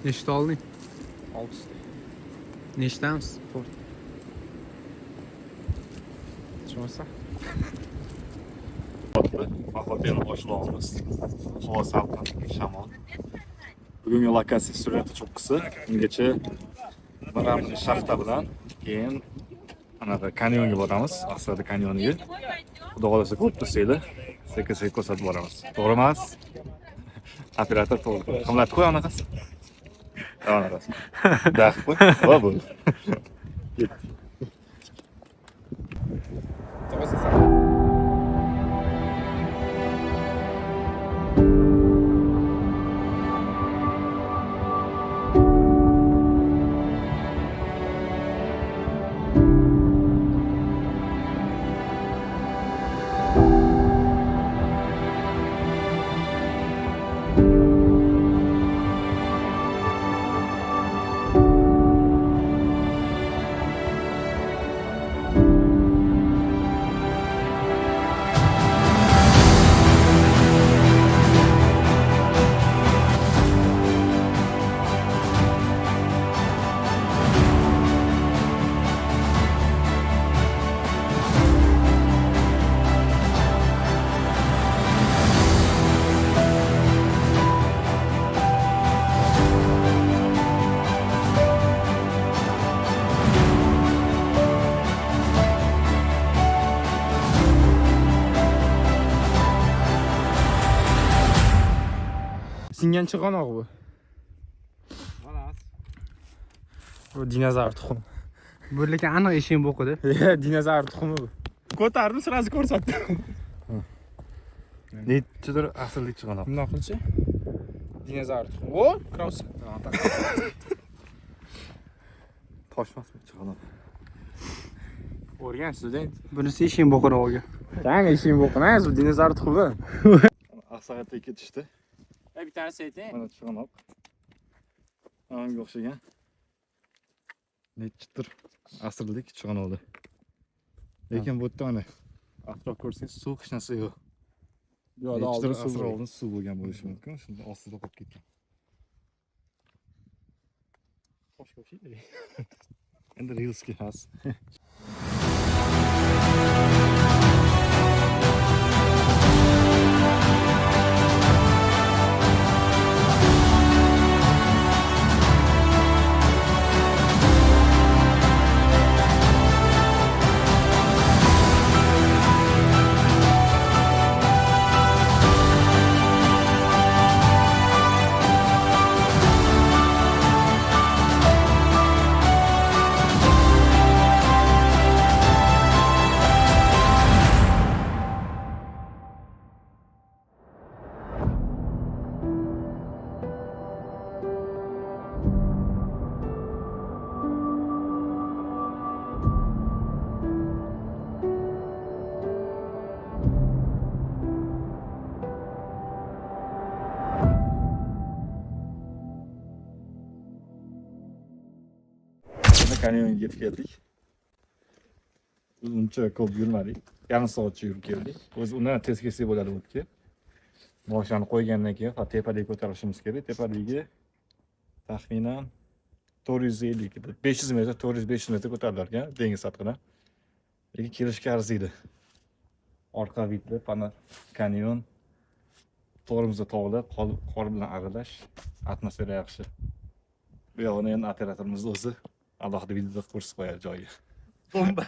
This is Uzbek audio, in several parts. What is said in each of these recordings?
Nechta olding? 6 ta. Nechtamiz? 4. Tushunsa? Mahotiyani boshlig'imiz. Havo salqin, shamol. Bugungi lokatsiya surati cho'qqisi. Ungacha baramiz shafta bilan keyin anaqa kanyonga boramiz. Asrada kanyoniga. Xudo xolasa ko'p tursanglar, sekin-sekin ko'rsatib boramiz. To'g'ri emas? Operator to'g'ri. Qimlat qo'y anaqasi. Anaqasi. Daxil qo'y. Va bu. Singan chig'anoq bu. Bu dinozavr tuxumi. Bu lekin aniq eshik bo'qidi. Dinozavr tuxumi bu. Ko'tardim, sразу ko'rsatdim. Nechidir asrlik chiqanoq. Bundoq qilchi. Dinozavr tuxumi. O, kraus. Toshmasmi chiqanoq? O'rgan student. Bunisi eshik bo'qirog'iga. Qani ishing bo'qmas, bu dinozavr tuxumi. Aqsag'atga ketishdi. Bir tanesi ayting. Mana chiqanoq. Anga o'xshagan. Nechidir asrlik chiqanoqdi. Lekin bu yerda ana atrof ko'rsangiz suv hech narsa yo'q. Yo'q, Nechidir oldin asr oldin suv bo'lgan bo'lishi mumkin. Shunda ostida qolib ketgan. Xo'sh ko'rishdi. Endi reelsga xos. Kanyonga yetib keldik. Biz uncha ko'p yurmadik. Yarim soatcha yurib keldik. O'zi undan tez kelsak bo'ladi o'tga. Moshani qo'ygandan keyin tepaliga ko'tarishimiz kerak. Tepaliga taxminan 450 500 metr, 400-500 metr ko'tarilar ekan dengiz sathidan. Lekin kelishga arziydi. Orqa vidda pana kanyon. To'g'rimizda tog'lar, qor bilan aralash, atmosfera yaxshi. Bu yoqni endi operatorimiz o'zi alohida videoda ko'rsatib qo'yadi joyiga. Bomba.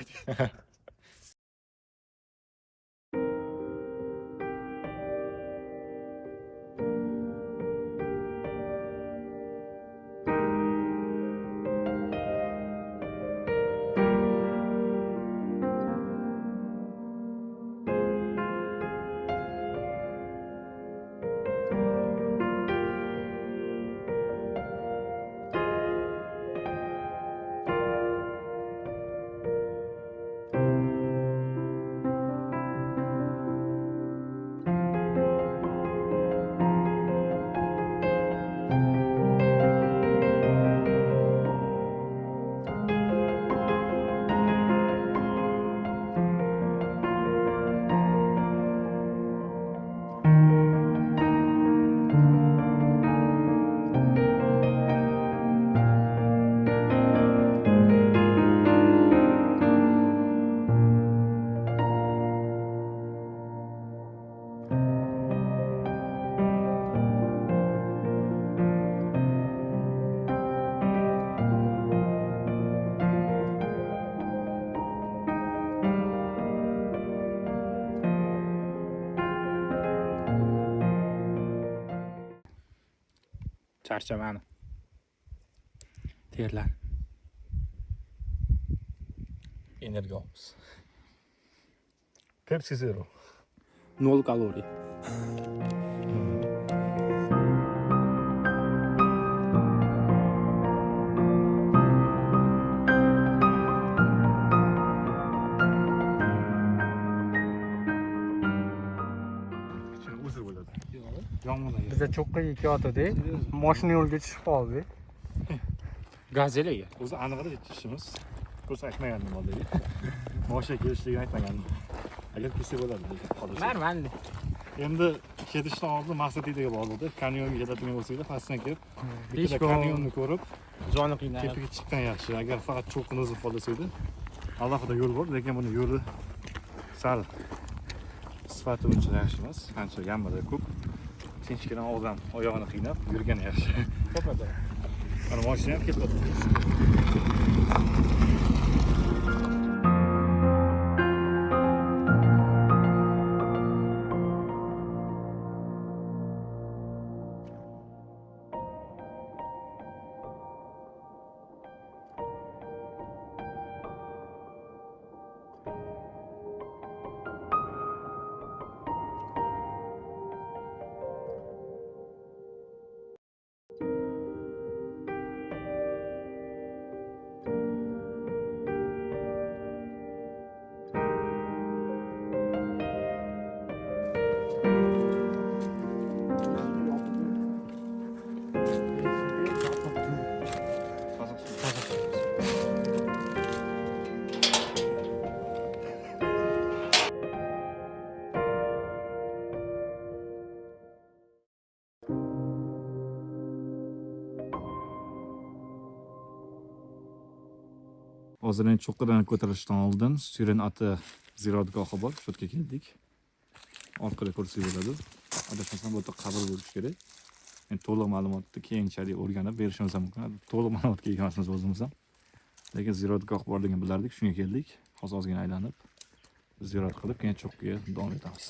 Charchamani. Terlan. Energiya olamiz. Pepsi Zero. 0 kaloriya. Uzun bo'ladi. Yong'indan. Biza cho'qqiga ketdik. Mashina yo'lga tushib qoldi. Gazelaga. O'zi aniqida yetishimiz. Ko'rsa aytmagandim oldagi. Mashina kelishligini aytmagandim. Agar kelsa bo'ladi lekin qolish. Normalni. Endi ketishdan oldin maqsad ideyaga bordi. Kanyonga ketadigan bo'lsanglar, pastdan kelib, Besh ikkita kun. kanyonni ko'rib, Joni qiynalib. tepaga chiqqan yaxshi. Agar faqat cho'qqini o'zib qolsa edi, alohida yo'l bor, lekin buni yo'li sal sifati uncha yaxshi emas. Qancha yamada ko'p. Tinchgina odam oyog'ini qiynab yurgani yaxshi. To'padi. Mana mashina ham ketadi. Hozir cho'qqidan ko'tarilishdan oldin Syuren ati ziyoratgohi bor. Shu yerga keldik. Orqada ko'rsangiz bo'ladi. Adashmasam bu yerda qabr bo'lishi kerak. Endi to'liq ma'lumotni keyinchalik o'rganib berishimiz mumkin. To'liq ma'lumotga ega emasmiz o'zimiz ham. Lekin ziyoratgoh bor degan bilardik, shunga keldik. Hozir ozgina aylanib ziyorat qilib, keyin cho'qqiga davom etamiz.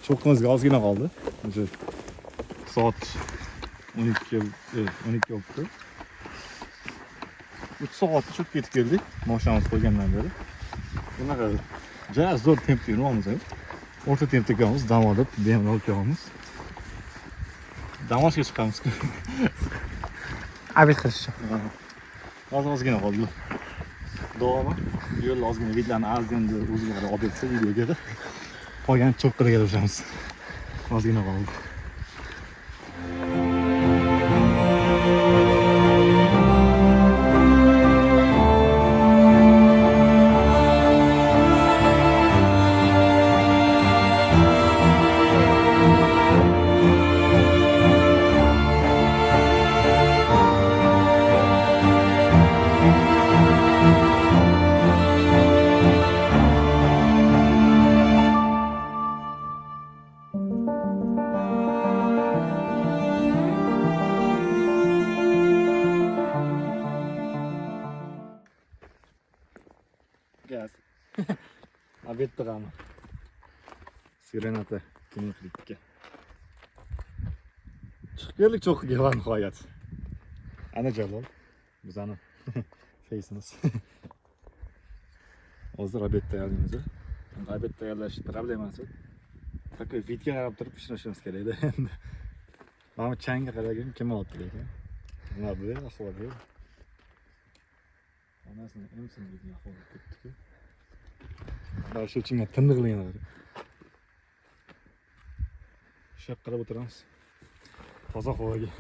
Cho'qqimizga ozgina qoldi. O'sha soat 12 bo'libdi. 3 soat cho'p ketib keldik. Mashinamiz qo'ygandan beri. Bunaqa juda zo'r tempda yuramiz. O'rta tempda kelamiz, dam olib, bemalol kelamiz. Dam olishga chiqamiz. Abid qilishchi. Hozir ozgina qoldi. Davomi yo'l ozgina vidlarni arzenda o'ziga qarab olib ketsa videoga. Qolgan cho'qqida kelishamiz. Ozgina qoldi. sig'aman. Serenata kinoklikka. Chiqib keldik cho'qqiga va nihoyat. Ana Jalol. Bizani faceimiz. Hozir obed tayyorlaymiz. Obed tayyorlash problemasi. Такой vidga qarab turib pishirishimiz kerak edi endi. Mana changga qaragin kim olibdi lekin. Nima bu ahvoli? Onasini emsin degan ahvol ketdi-ku. Mana shu uchun tindiqlayman. Shu qarab o'tiramiz. Toza havoga.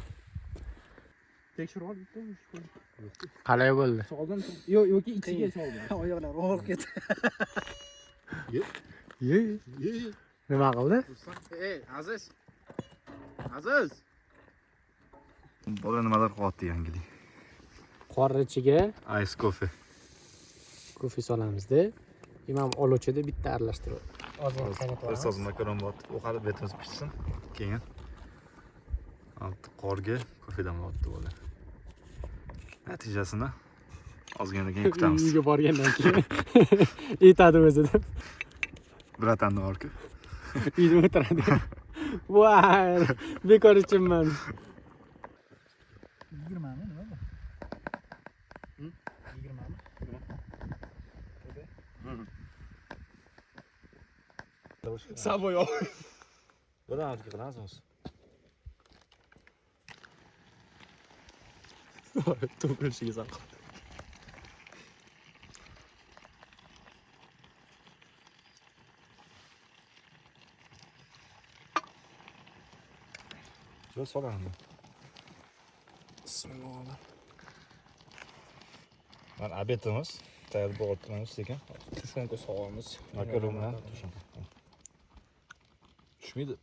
Tekshirib ol bitta. Qalay bo'ldi? Soldim. Yo'q, ichiga soldim. Oyoqlar og'ib ketdi. Ye. Nima qildi? Ey, Aziz. Aziz. Bola nimalar qilyapti yangilik. Qorni ichiga Ice coffee. kofe solamizda. Imam oluvchida bitta aralashtirib. Ozgina Bir qaynatib soz makaron botib, u hali betimiz pishsin. Keyin qorga kofedan olibdi bola. Natijasini ozgina keyin kutamiz. Uyga borgandan keyin aytadi o'zi deb. Bratanni orku. Uyda o'tiradi. Voy, bekor ichimman. 20 mi nima bu? 20 mi? Savoy ol. Budan olib qilamiz o'zi. To'g'rishiga sal. Yo solamiz. Bismillah. Mana obedimiz tayyor bo'lib turamiz lekin. Tushunka solamiz. Makaron bilan tushunka. Tushmaydi.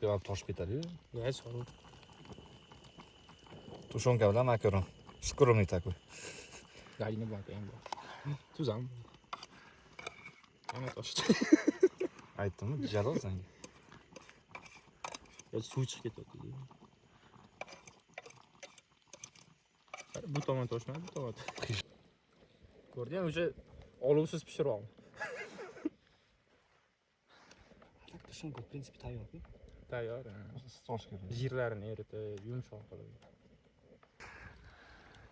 Yo'q, toshib ketadi-yu. Ya, sol. Tushunka bilan makaron. Скромный такой. Galina bor endi. Tuzam. Ana toshdi. Aytdimmi? Jalol senga. Ya suv chiqib ketyapti. Bu tomon toshmadi, bu tomon. Ko'rdingmi, o'sha olovsiz pishiryapman. Tushunku в принципе tayyor-ku. Tayyor. Soch kerak. Jirlarini eritib, yumshoq qilib.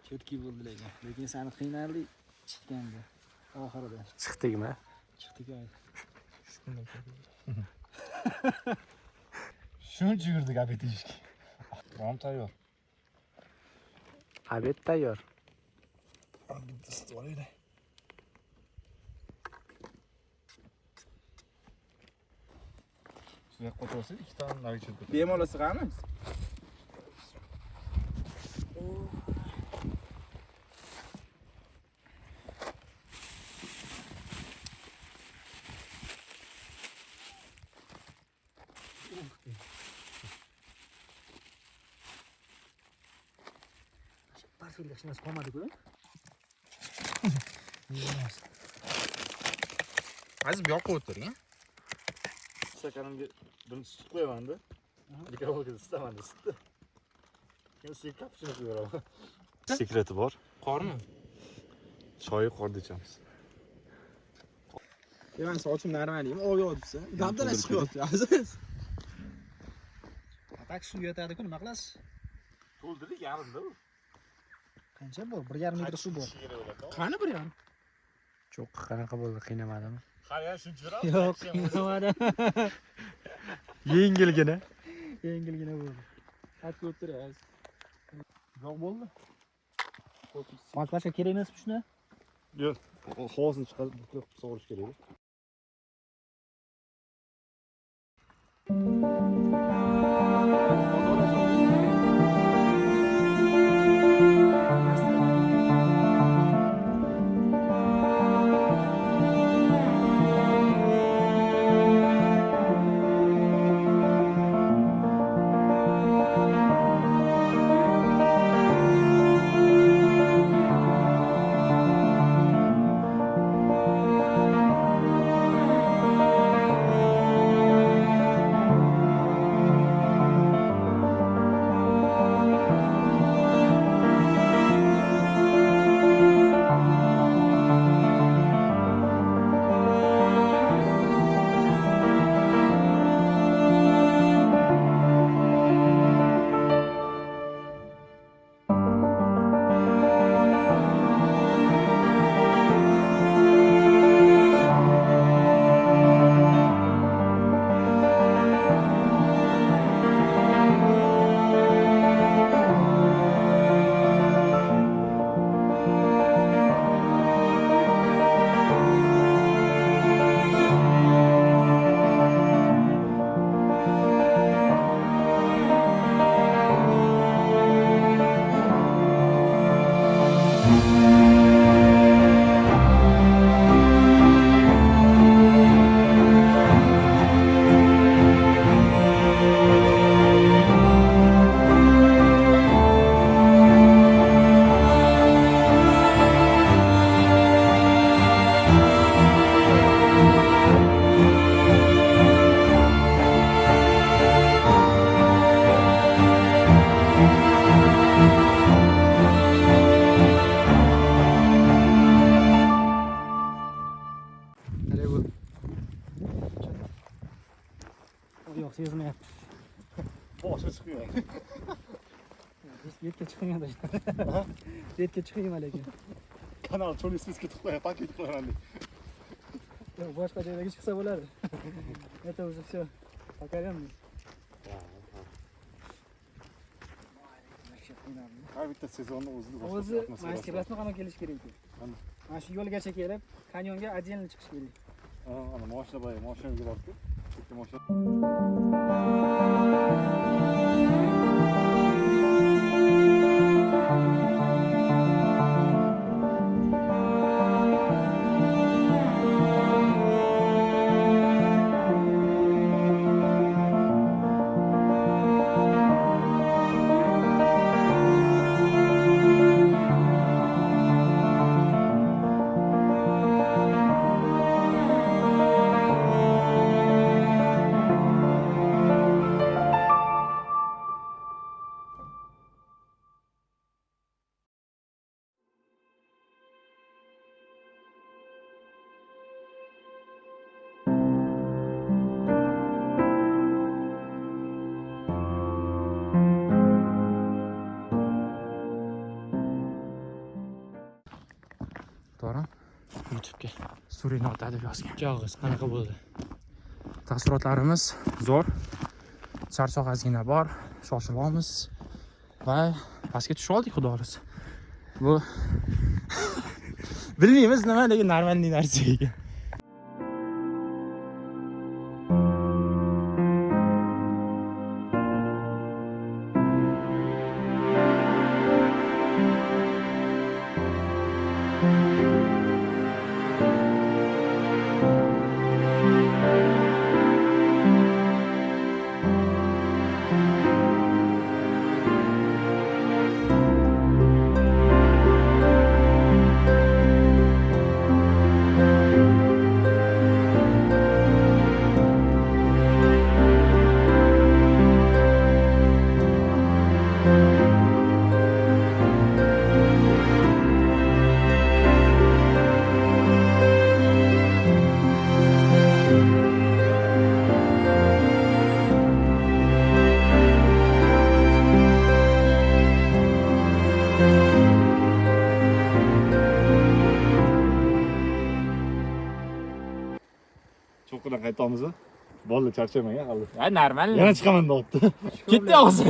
Ketki bo'ldi lekin seni qiynaldik chiqqanda oxirida. Chiqdikmi? Chiqdik-ay. Shunday. Shuncha yurdik obed yeyishga. Taom tayyor. Obed tayyor. Bitta sut olaylik. Shunday qo'yib ikkita nariga chiqib. Bemalol sig'amiz. Parfilda hech narsa qolmadi-ku. Aziz bu yoqqa o'tiring. Stakanimga birinchi sut qo'yaman-da. Mikrofonga istamanda sutni. Keyin suyib kapchini quyaveraman. Sekreti bor. Qormi? Choyi qorda ichamiz. Men sochim normalmi? Oyoq desa. Dabdala chiqyapti, Aziz. Tak suv yotadi-ku, nima qilasiz? To'ldirdik yarimda u. Qancha bor? 1,5 litr suv bor. Qani bir ham? Cho'q, qanaqa bo'ldi, qiynamadimi? Qara shuncha yuradi. Yo'q, qiynamadim. Yengilgina. Yengilgina bo'ldi. Hatto o'tirasiz. Yo'q bo'ldi. Motivasiya kerak emasmi shuni? Yo'q, havosini chiqarib buklab sovurish kerak. Yo'q, sezmayapti. Boshi chiqmaydi. Betga chiqmaydi. Betga chiqmayman lekin. Kanal cho'lisizga ketib qo'yay, paket qilaman. Yo'q, boshqa joydagi chiqsa bo'ladi. Это уже всё. Покоренный. Har bitta sezonni o'zida O'zi mana rasmi qanaqa kelish kerak-ku. Mana shu yo'lgacha kelib, kanyonga отдельно chiqish kerak. Ana mashina boy, mashinaga borib-ku. Chekka mashina. To'g'ri? YouTube'ga Suriyni ota deb yozgan. Yog'iz qanaqa bo'ldi? Taassurotlarimiz zo'r. Charchoq ozgina bor, shoshilamiz va pastga tushib oldik, xudo xohlasa. Bu bilmaymiz nima, lekin normalniy narsa ekan. Cho'qqidan qaytamiz. Bo'ldi, charchamagan hali. Ha, normal. Yana chiqaman deyapti. Ketdi og'zi.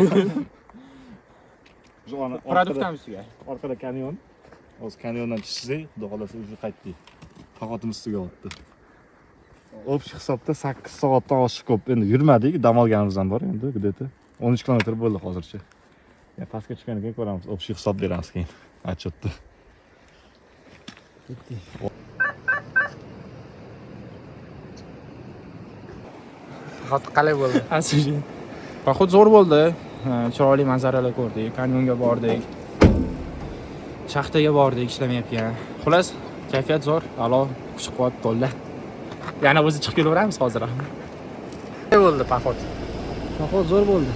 Jo'na Produktamiz-ga. orqada kanyon. O'z kanyondan chiqsak, xudo xolasa o'zi qaytdik. Faqatimiz ustiga o'tdi. Общий hisobda 8 soatdan oshiq ko'p. Endi yurmadik, dam olganimiz ham bor endi, где-то 13 kilometr bo'ldi hozircha. Ya pastga chiqqandan keyin ko'ramiz, общий hisob beramiz keyin. Отчетda. Qalay bo'ldi? Asli. Poxod zo'r bo'ldi. Chiroyli manzaralar ko'rdik, kanyonga bordik. Shaxtaga bordik, ishlamayotgan. Xullas, kayfiyat zo'r, a'lo, kuch-quvvat to'la. Yana o'zi chiqib kelaveramiz hozir ham. Qalay bo'ldi poxod? Poxod zo'r bo'ldi.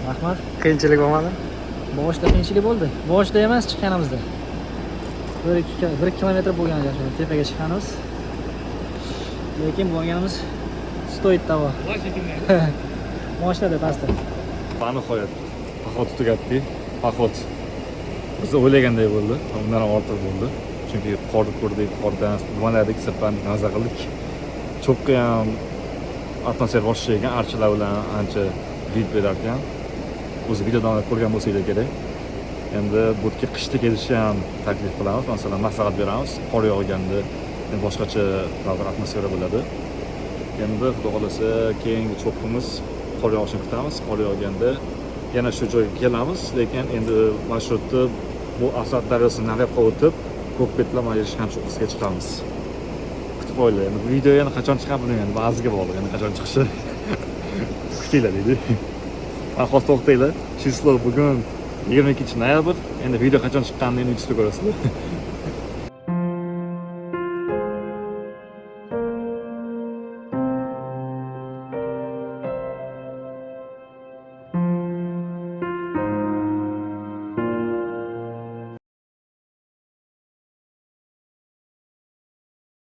Rahmat. Qiyinchilik bo'lmadi? Boshida qiyinchilik bo'ldi. Boshida emas, chiqqanimizda. 1 kilometr bo'lgan joyda tepaga chiqqanimiz. Lekin bo'lganimiz stoyt того. Moshinada pastda. Nihoyat poxod tugatdik. Poxod biz o'ylaganday bo'ldi, undan ham ortiq bo'ldi. Chunki qorni ko'rdik, qordan dumanladik, sirpandik, maza qildik. Cho'qqi ham atmosfer boshqa ekan, archalar bilan ancha vid berar ekan. O'zi videodan ko'rgan bo'lsanglar kerak. Endi bu yerga qishda kelishni ham taklif qilamiz, masalan, maslahat beramiz. Qor yog'ganda boshqacha atmosfera bo'ladi. Endi xudo xolasa keyingi cho'qqimiz qor yog'ishini kutamiz. Qor yog'ganda yana shu joyga kelamiz, lekin endi marshrutni bu Asad daryosini nariyoqqa o'tib, Ko'kbetlar Majirishkan cho'qqisiga chiqamiz. Kutib qo'yinglar. Endi bu video yana qachon chiqadi bilmayman, ba'ziga bog'liq. Endi qachon chiqishi kutinglar deydi. Hozir to'xtanglar. Chislo bugun 22 noyabr. Endi video qachon chiqqanini YouTube'da ko'rasizlar.